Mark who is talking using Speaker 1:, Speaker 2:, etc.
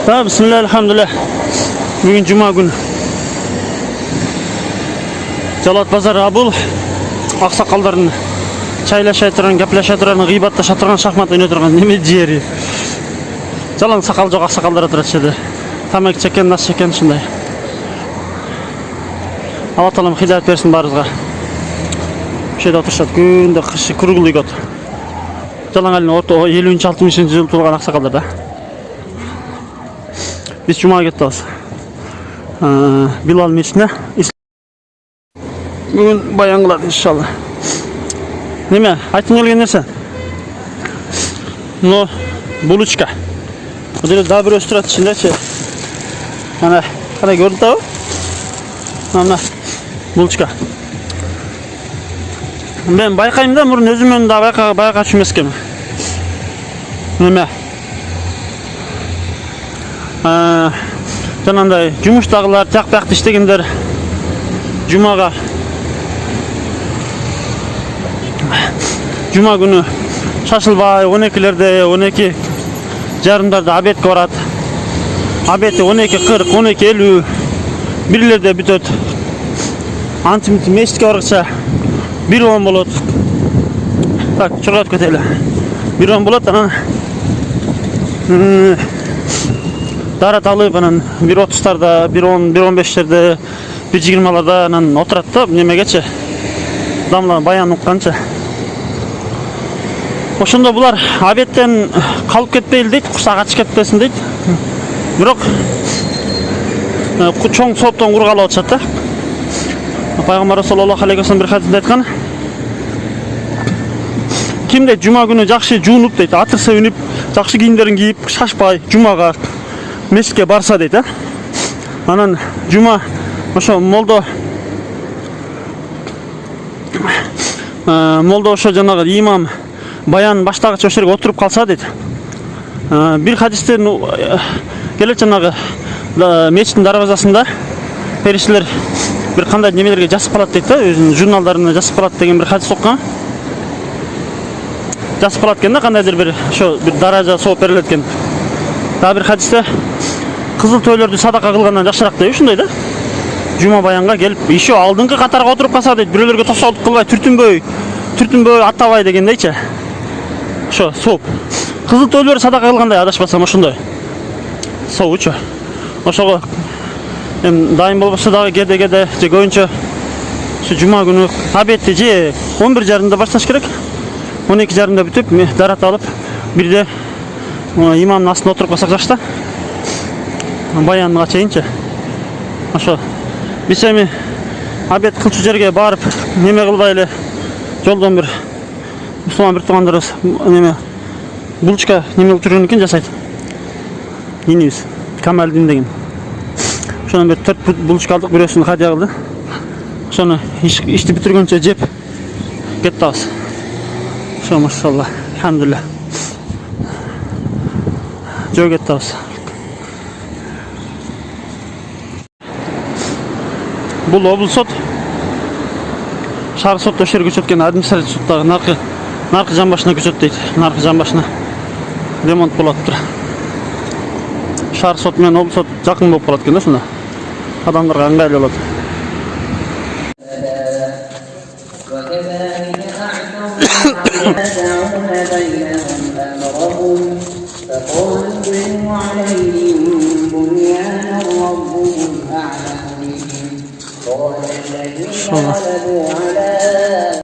Speaker 1: Bismillah, elhamdülillah. Bugün cuma günü. Jalat Bazar Abul ақсақалдарын чайлашай тұрған, гәпләшәй тұрған, ғибатташа тұрған, шахмат ойнай тұрған неме жері. Жалаң сақал жоқ ақсақалдар отырады шеді. Тамақ чекен, нас чекен шындай. Алла Тағалам хидаят берсін барыңызға. Шеде отырышады, күнде қышы круглый год. Жалаң әлінің орта 50-60 жыл туылған ақсақалдар да. Biz cuma gittiyiz. Bilal meclisine. Bugün bayan kıladı inşallah. Neme? Aytın gelgen nerse? No, buluçka. Bu da daha bir östürat içinde şey. Ana gördün tabi? Ana buluçka. Ben baykayım da bunun özümün daha bayka çümeskem. Neme? Жанандай жұмыстағылар, жақпақты іштегендер жұмаға жұма күні шашылбай 12-лерде 12 жарымдарда обедке барады. Обедте 12:40, 12:50 бірлерде бүтөт. Антимити мешітке барғыча 1:10 болады. Так, чұрғат көтелі. 1:10 болады, анан Дарат алып, анан 1:30-тарда, 1:10, 1:15-терде, 1:20-ларда анан отурат да, немегече. Адамлар баян укканча. Ошондо булар обедтен калып кетпейли дейт, курсак ачып кетпесин дейт. Бирок чоң соптон кургалы атышат да. Пайгамбар саллаллаху алейхи ва саллям бир хадисте айткан. Кимде жума күнү жакшы жуунуп дейт, атырса үнүп, жакшы кийимдерин кийип, шашпай жумага мешітке барса дейді. Анан жума ошо молдо ошо жанагы имам баян баштагыча ошо жерге отуруп калса дейт. Бир хадистен келет жанагы мечиттин дарбазасында периштелер бир кандай немелерге жазып калат дейт да, өзүнүн журналдарына жазып калат деген бир хадис окуган. Жазып калат экен да, кандайдыр бир ошо бир даража сооп берилет экен. Daha bir hadiste kızıl töylөрдү садака кылгандан жакшыраак дейт, ушундай да. Жума баянга келип, еще алдыңкы катарга отуруп калса дейт, бирөөлөргө тосолдук кылбай, түртүнбөй аттабай дегендейчи. Ошо сооп. Кызыл töylөр садака кылгандай адашпасам ошондой. Соочу. Ошого дайым болбосо дагы кеде же көбүнчө ушу жума күнү обедти же 11:30-да башташ керек. 12:30-да бүтүп, дарат алып, бирде имамдын астына отуруп калсак жакшы да. Баянга чейинчи. Ошо биз эми обед кылчу жерге барып, неме кылбай эле жолдон бир мусулман бир туугандарыбыз неме булчка неме кылып жүргөн экен, жасайт. Инибиз Камалдин деген. Ошондон бери 4 булчка алдык, бирөөсүн хадия кылды. Ошону ишти бүтүргөнчө жеп кеттабыз. Ошо машалла, алхамдулилlah. Joy kеттабыз. Бул облус сот. Шаар сот ошо жерге көчөт экен, административ соттагы наркы жамбашына көчөт дейт. Наркы жамбашына ремонт болот тур. Шаар сот менен облус сот жакын болуп калат экен да, ошондо. Адамдарга ыңгайлуу болот.
Speaker 2: فقالوا بنوا عليهم بنيانا ربهم أعلم بهم قال الذين غلبوا على